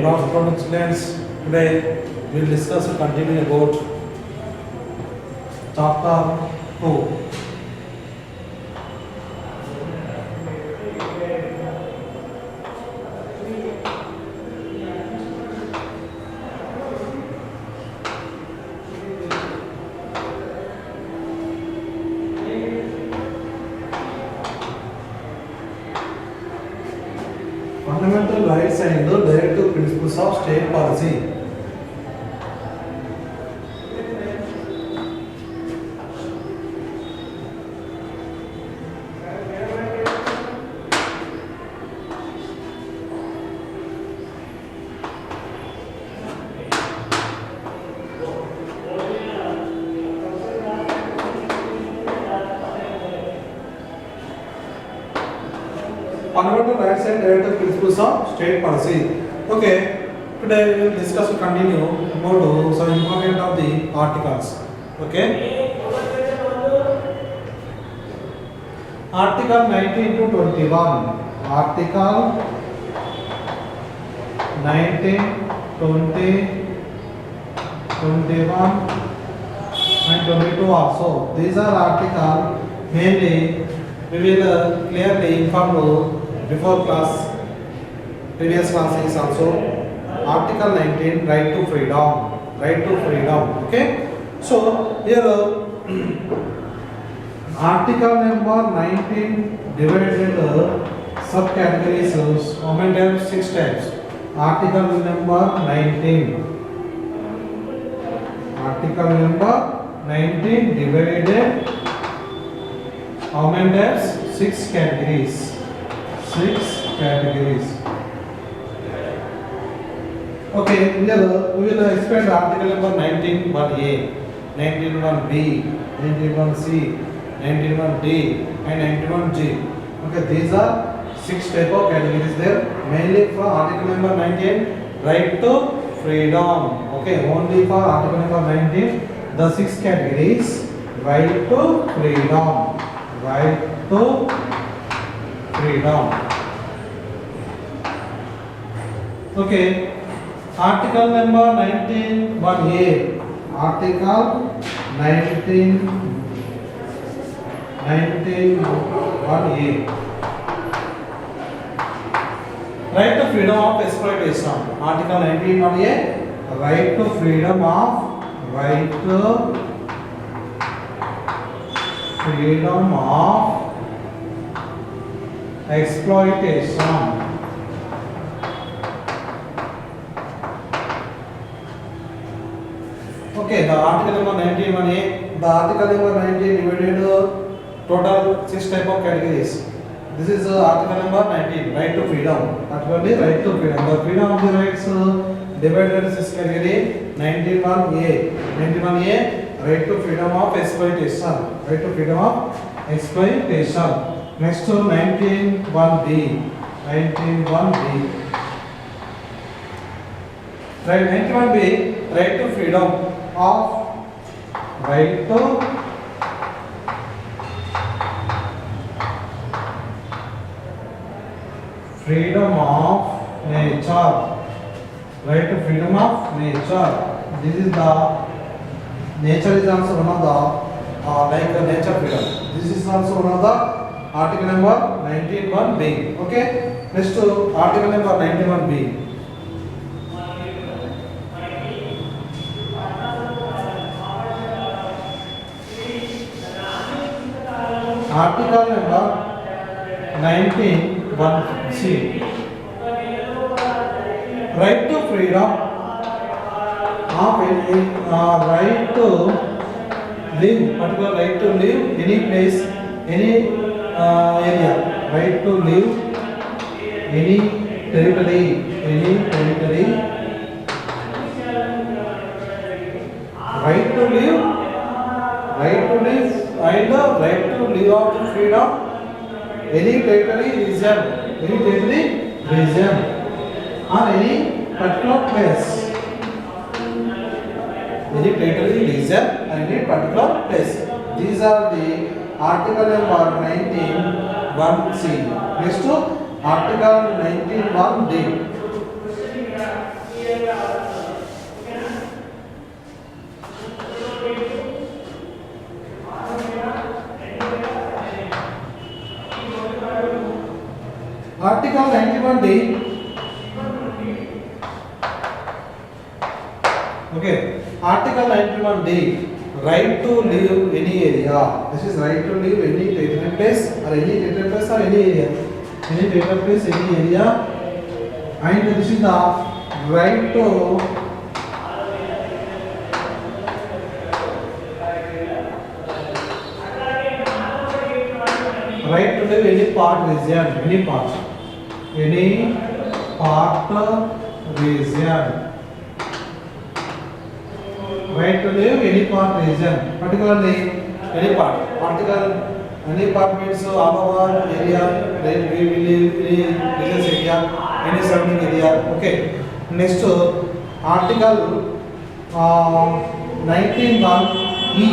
Good afternoon, students. Today we will discuss and continue about chapter 2. Fundamental rights and the directive principles of state policy. Fundamental rights and directive principles of state policy. Okay, today we will discuss and continue about some important of the articles. Okay, Article 19 to 21. Article 19, 20, 21 and 22 also. These are articles mainly we will clearly inform you before class, previous classes also. Article 19, right to freedom, right to freedom. Okay, so here article number 19 divided subcategories. How many times? 6 times. Article number 19. Article number 19 divided how many times? 6 categories. 6 categories. Okay, here we will explain article number 19 1A, 19 1B, 19 1C, 19 1D and 19 1G. Okay, these are 6 type of categories there. Mainly for article number 19, right to freedom. Okay, only for article number 19, the 6 categories, right to freedom. Right to freedom. Okay, article number 19 1A. Article 19 1A. Right to freedom of exploitation. Article 19 1A. Right to freedom of freedom of exploitation. Okay, the article number 19 1A, the article number 19 divided total 6 type of categories. This is article number 19, right to freedom. Particularly right to freedom. The freedom of the rights divided 6 category. 19 1A. 19 1A. Right to freedom of exploitation. Right to freedom of exploitation. Next to 19 1B. 19 1B. Right, 19 1B. Right to freedom of freedom of nature. Right to freedom of nature. This is the nature is also one of the like the nature freedom. This is also one of the article number 19 1B. Okay, next to article number 19 1B. Article number 19 1C. Right to freedom of any right to live, particular right to live any place, any area. Right to live any territory, right to live, and the right to live of the freedom any territory, region, or any particular place. Any territory, region, and any particular place. These are the article number 19 1C. Next to article 19 1D. Okay. Article 91D, right to live any area. This is right to live any territory place or any territory place or any area. Any territory place, any area. And this is the right to live any part region, any part region. Right to live any part region, particularly any part. Any part means all over area. Then we will live any business area, any surrounding area. Okay. Next, article 19(1)(e).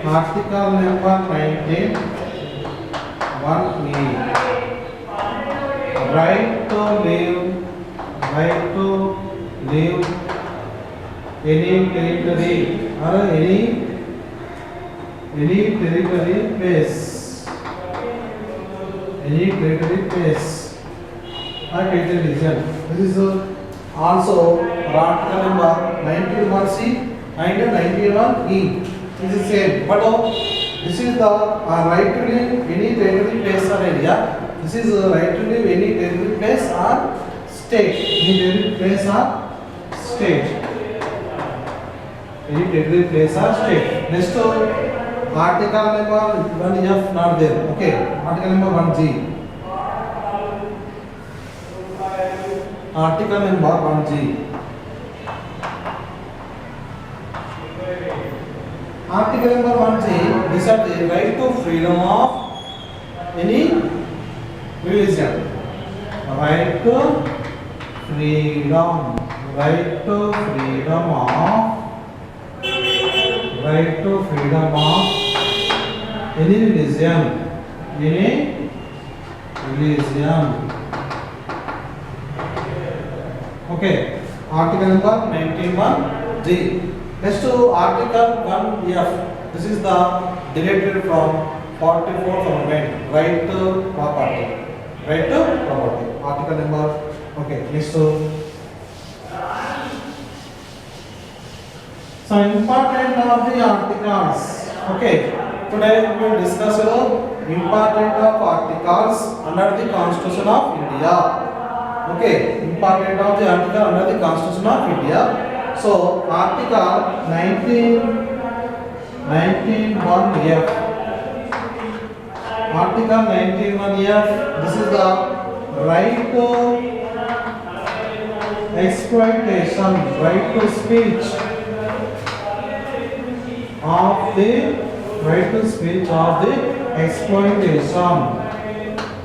Article number 19(1)(e). Right to live any territory or any territory place. Any territory place or territory region. This is also article number 91(c) and 91(e). This is same, but this is the right to live any territory place or area. This is right to live any territory place or state. Any territory place or state. Any territory place or state. Next, article number 1F not there. Okay. Article number 1G. Article number 1G. Article number 1G. These are the right to freedom of any religion. Right to freedom of any religion. Okay. Article number 19(1)(g). Next to article 1F. This is the deleted from 44th Amendment. Right to property. Article number. Okay. Next to. So important of the articles. Okay. Today we will discuss important of articles under the Constitution of India. Okay. Important of the article under the Constitution of India. So article 19(1)(f). Article 19(1)(f). This is the right to exploitation, right to speech of the exploitation.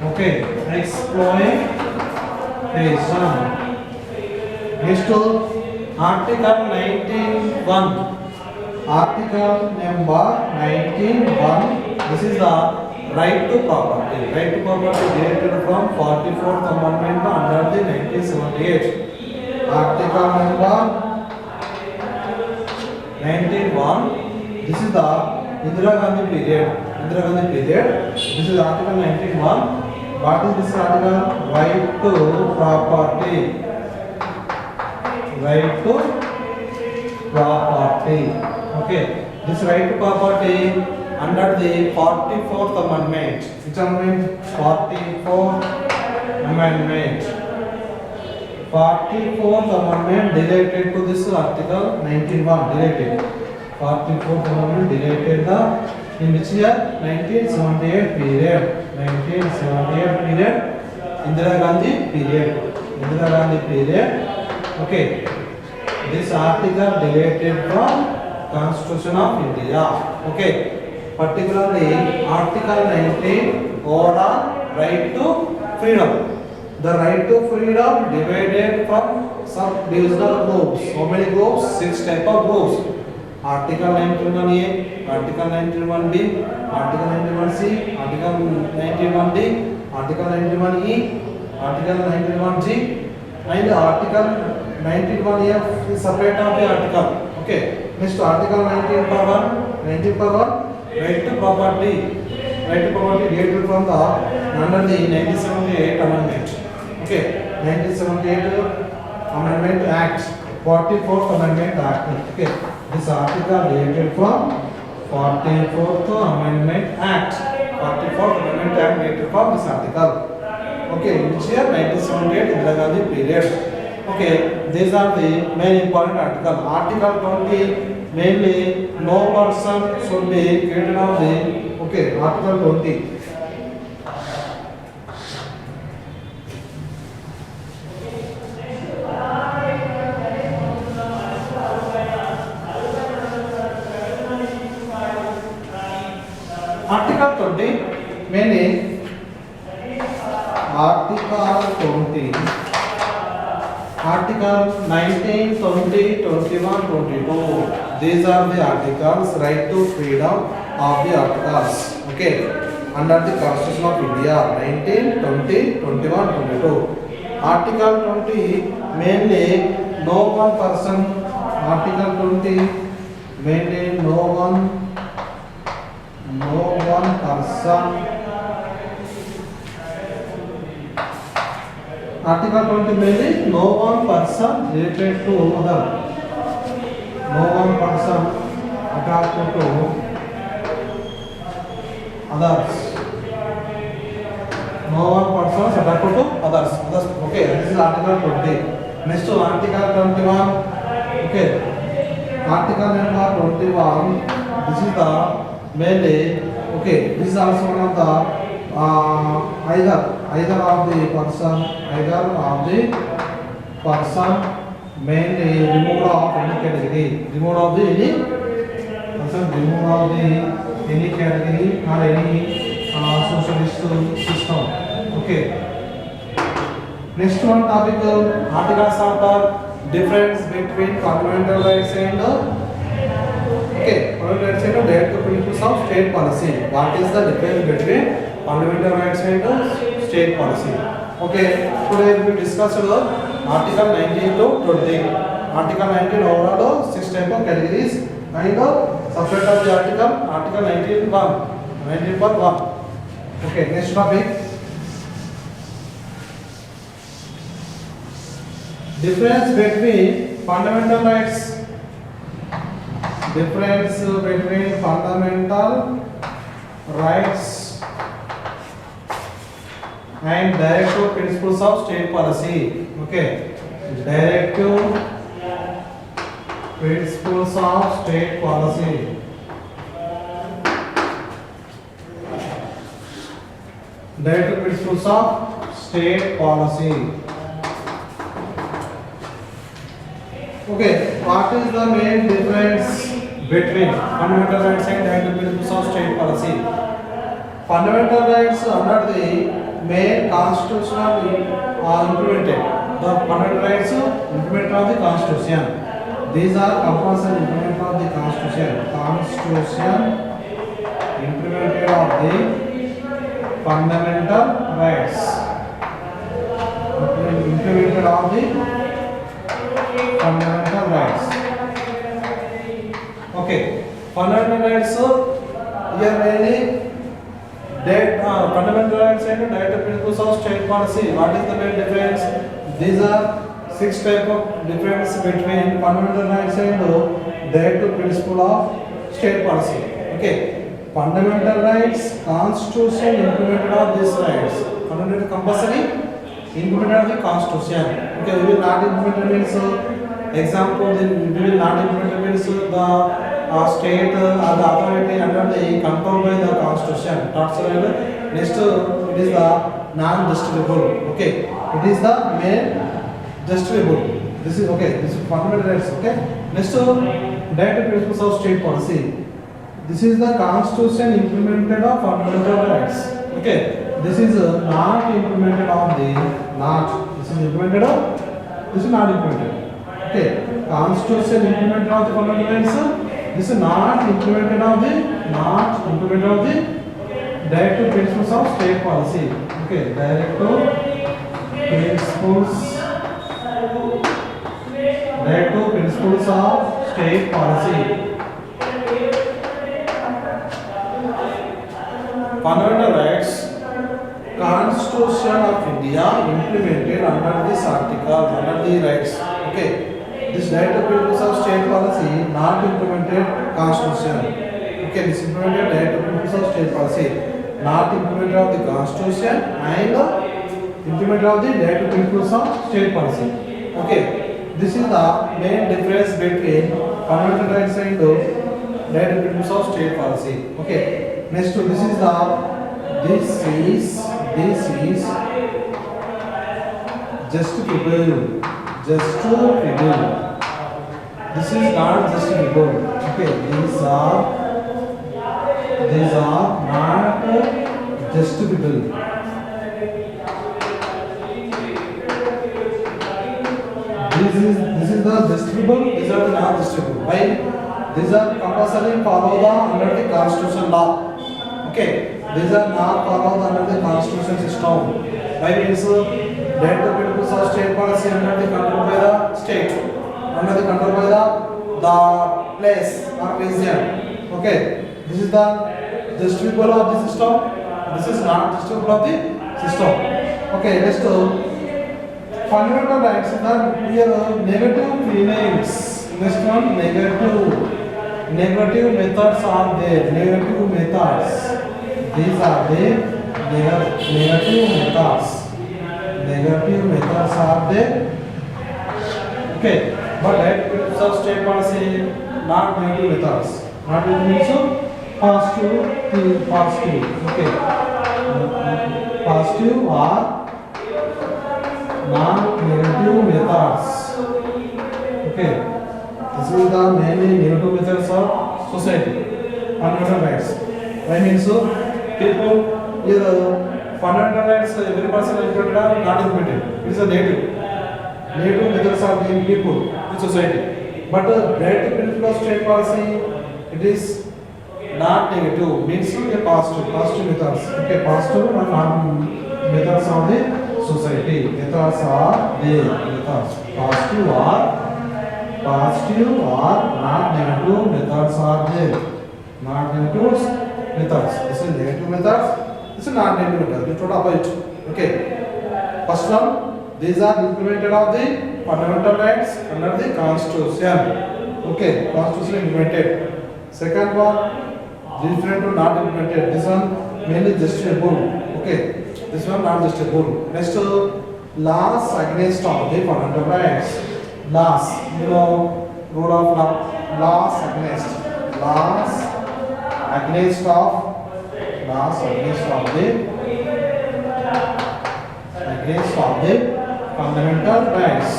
Okay, exploitation. Next to article 19(1). Article number 19(1). This is the right to property. Right to property derived from 44th Amendment under the 1978. Article number 19(1). This is the Indira Gandhi period. This is article 19(1). What is this article? Right to property. Okay. This right to property under the 44th Amendment. Which amendment? 44th Amendment. 44th Amendment related to this article 19(1). Related. 44th Amendment related the in which year? 1978 period. Indira Gandhi period. Okay. This article related from Constitution of India. Okay. Particularly article 19 overall right to freedom. The right to freedom divided from some divisional groups. How many groups? 6 type of groups. Article 19(1)(a), Article 19(1)(b), Article 19(1)(c), Article 19(1)(d), Article 19(1)(e), Article 19(1)(g), and Article 19(1)(f is separate of the article. Okay. Next Article 19(1), right to property derived from the under the 1978 Amendment. Okay. 1978 Amendment Act, 44th Amendment Act. Okay, this article dated from 44th Amendment Act. 44th Amendment Act dated from this article. Okay, which year? 1978 Indira Gandhi period. Okay, these are the main important article. Article 20 mainly no person should be created of the. Okay, Article 20. Article 20 mainly Article 20, Article 19, 20, 21, 22. These are the articles, right to freedom of the articles. Okay, under the Constitution of India, 19, 20, 21, 22. Article 20 mainly no one person. Article 20 mainly no one person. Article 20 mainly no one person related to other. No one person attached to others. No one person attached to others. Okay, this is Article 20. Next to Article 21. Okay, Article number 21. This is the mainly. Okay, this is also one of the either of the person mainly removed of any category, removed of the any person, removed of the any category or any socialist system. Okay, next one topic, articles of the difference between fundamental rights and okay, fundamental rights and direct principles of state policy. What is the difference between fundamental rights and state policy? Okay, today we discussed Article 19 to 20. Article 19 overall 6 type of categories and subset of the Article 19.1. Okay, next topic. Difference between fundamental rights. Difference between fundamental rights and directive principles of state policy. Okay, directive principles of state policy. Directive principles of state policy. Okay, what is the main difference between fundamental rights and directive principles of state policy? Fundamental rights under the main constitutional implemented. The fundamental rights implemented of the constitution. These are compulsory implemented of the constitution. Constitution implemented of the fundamental rights. Implemented of the fundamental rights. Okay, fundamental rights here mainly fundamental rights and directive principles of state policy. What is the main difference? These are 6 type of difference between fundamental rights and directive principle of state policy. Okay, fundamental rights, constitution implemented of these rights. Fundamental compulsory implemented of the constitution. Okay, we will not implement means example. We will not implement means the state or the authority under the controlled by the constitution. Next, it is the non-distributable. Okay, it is the main distributable. This is okay. This is fundamental rights. Okay. Next, directive principles of state policy. This is the constitution implemented of fundamental rights. Okay. This is not implemented of the not. This is implemented of. This is not implemented. Okay. Constitution implemented of the fundamental rights. This is not implemented of the directive principles of state policy. Okay, directive principles of state policy. Fundamental rights, Constitution of India implemented under this article, under the rights. Okay, this right to principles of state policy not implemented Constitution. Okay, this implemented right to principles of state policy, not implemented of the Constitution and implemented of the right to principles of state policy. Okay, this is the main difference between fundamental rights and right to principles of state policy. Okay, next to this is justifiable. This is not justifiable. Okay, these are not justifiable. This is the justifiable. These are the not justifiable. Why? These are compulsory follow the under the constitution law. Okay, these are not followed under the constitution system. Why means right to principles of state policy under the control by the state, under the control by the place or region. Okay, this is the justifiable of the system. This is not justifiable of the system. Okay, next fundamental rights are here negative feelings. Next one, negative methods are there. Negative methods. These are the negative methods. Negative methods are there. Okay, but right principles of state policy not negative methods. Not negative means positive. Okay, positive or non-negative methods. Okay. This is the mainly negative methods of society. Fundamental rights. I mean people here fundamental rights every person is included or not included. It is a negative. Negative methods are being people in society. But right to principle of state policy, it is not negative. Means a positive methods. Okay, positive or non methods of the society. Methods are the methods. Positive or not negative methods are there. Not negative methods. This is negative methods. This is not negative methods. It's not about it. Okay. First one, these are implemented of the fundamental rights under the Constitution. Okay, Constitution implemented. Second one, different to not implemented. This one mainly justifiable. Okay, this one not justifiable. Next, laws against of the fundamental rights. Laws, rule of law. Laws against the fundamental rights.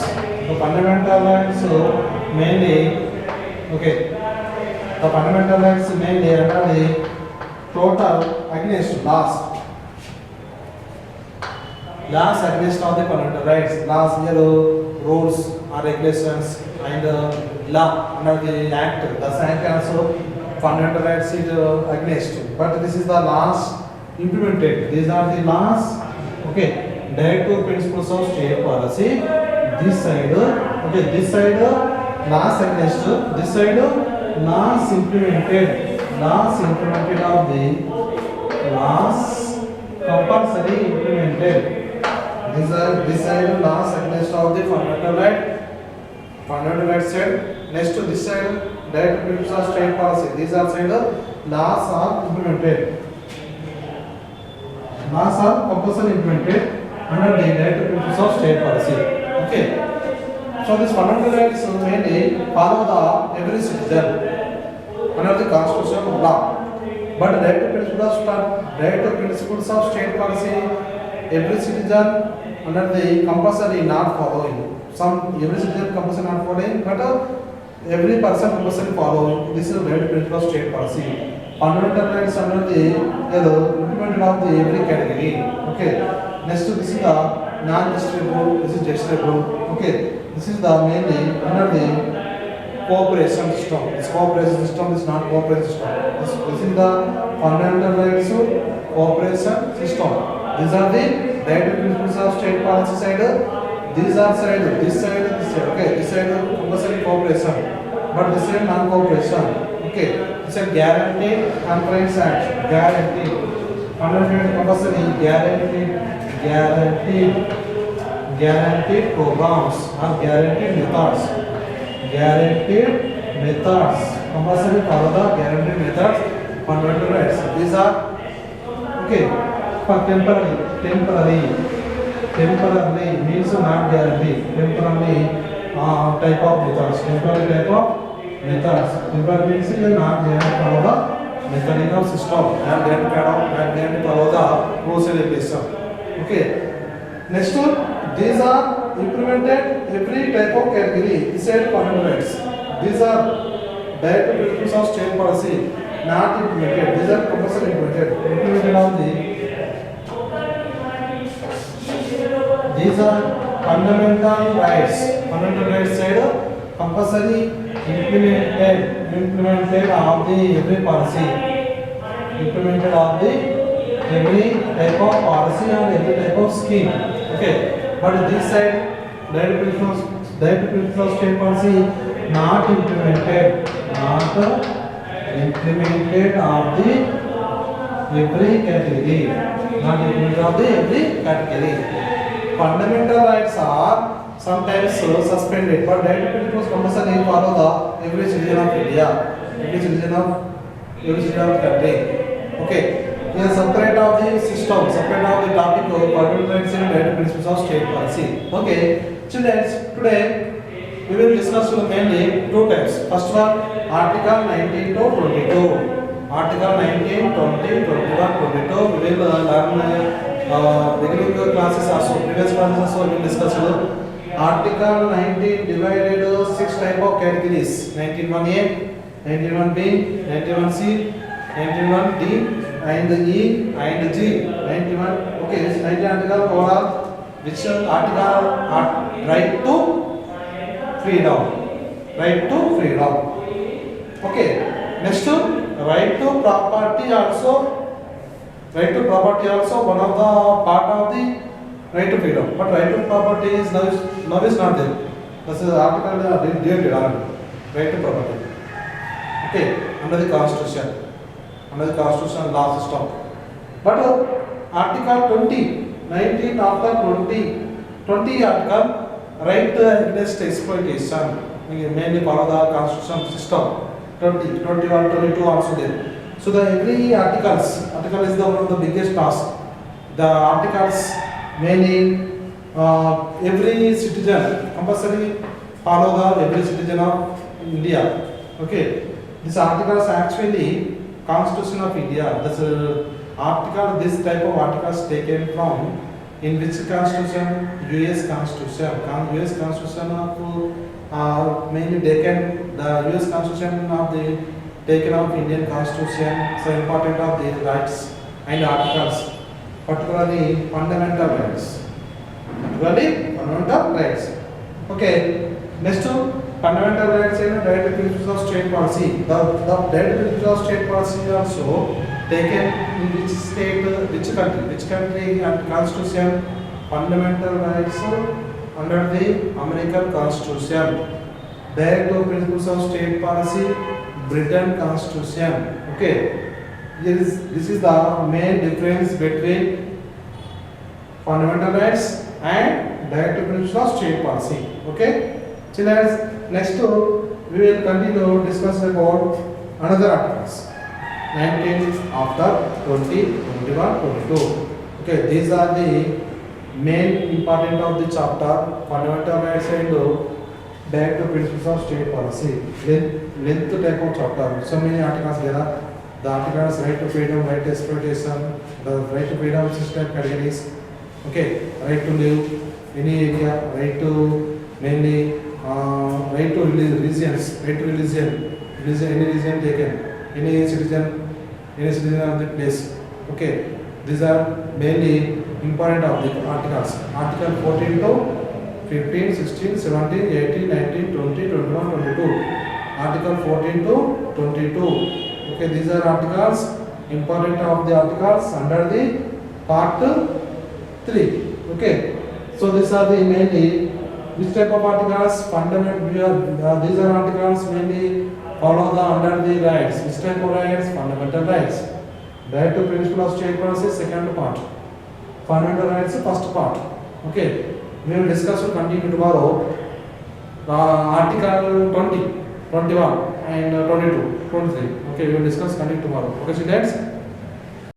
The fundamental rights mainly, okay, the fundamental rights mainly under the total against laws. Laws against all the fundamental rights. Laws here rules or regulations and law under the act. The act also fundamental rights is against. But this is the laws implemented. These are the laws. Okay. Directive principles of state policy. This side, okay, this side laws against. This side laws implemented. Laws implemented of the laws compulsory implemented. This side laws against of the fundamental right. Fundamental right side. Next to this side, directive principles of state policy. These are side laws are implemented. Laws are compulsory implemented under the directive principles of state policy. Okay. So this fundamental rights mainly follow the every citizen under the constitution of law. But directive principles of state policy, every citizen under the compulsory not following. Every citizen compulsory not following, but every person compulsory following. This is the directive principle of state policy. Fundamental rights under the implemented of the every category. Okay. Next to this is the non-justifiable. This is justifiable. Okay. This is the mainly under the cooperation system. This cooperation system is not cooperation system. This is the fundamental rights cooperation system. These are the directive principles of state policy side. These are side, this side, this side. Okay, this side compulsory cooperation, but this side non-cooperation. Okay, this is guaranteed conference act. Guaranteed. Fundamental compulsory guaranteed guaranteed guaranteed programs or guaranteed methods. Guaranteed methods. Compulsory follow the guaranteed methods. Fundamental rights. These are okay. For temporary means not guarantee. Temporary type of methods. Temporary type of methods. Temporary means you are not guaranteed follow the mechanical system. Not guaranteed follow the procedure system. Okay. Next one, these are implemented every type of category inside fundamental rights. These are direct principles of state policy not implemented. These are compulsory implemented. Implemented of these are fundamental rights. Fundamental rights side compulsory implemented of the every policy. Implemented of the every type of policy or every type of scheme. Okay, but this side direct principles of state policy not implemented of the every category. Not implemented of the every category. Fundamental rights are sometimes suspended, but direct principles compulsory follow the every citizen of India, every citizen of the country. Okay. Here separate of the system, separate of the topic of fundamental rights and direct principles of state policy. Okay, children, today we will discuss mainly two types. First one, Article 19 to 22. Article 19, 20, 21, 22. We will learn beginning classes also, previous classes also we will discuss. Article 19 divided 6 type of categories: 19(1)(a), 19(1)(b), 19(1)(c), 19(1)(d), and E and G. 91. Okay, this 90 article overall, which article right to freedom. Right to freedom. Okay. Next, right to property also. Right to property also one of the part of the right to freedom. But right to property is now is not there. This is article deleted already. Right to property. Okay, under the constitution. Under the constitutional law system. But article 20, 19 after 20 article, right against exploitation. Mainly follow the constitutional system. 20, 21, 22 also there. So the every article is the one of the biggest task. The articles mainly every citizen compulsory follow the every citizen of India. Okay, these articles actually Constitution of India. This article, this type of articles taken from in which constitution? US Constitution. US Constitution of mainly taken the US Constitution of the taken of Indian Constitution. So important of the rights and articles, particularly fundamental rights. Particularly fundamental rights. Okay. Next to fundamental rights and direct principles of state policy. The direct principles of state policy also taken in which state, which country and constitution. Fundamental rights under the American Constitution. Direct principles of state policy, Britain Constitution. Okay. This is the main difference between fundamental rights and direct principles of state policy. Okay. Children, next we will continue discuss about another articles. 19 after 20, 21, 22. Okay, these are the main important of the chapter, fundamental rights and direct principles of state policy. Length type of chapter. So many articles there. The articles right to freedom, right to exploitation, the right to freedom system categories. Okay, right to live any area, right to mainly right to religions, right to religion, any religion taken, any citizen of the place. Okay, these are mainly important of the articles. Article 14 to 15, 16, 17, 18, 19, 20, 21, 22. Article 14 to 22. Okay, these are articles, important of the articles under the part 3. Okay, so these are the mainly which type of articles? Fundamental. These are articles mainly follow the under the rights. Which type of rights? Fundamental rights. Right to principle of state policy, second part. fundamental rights first part. Okay, we will discuss to continue tomorrow article 20, 21 and 22, 23. Okay, we will discuss continue tomorrow. Okay, students.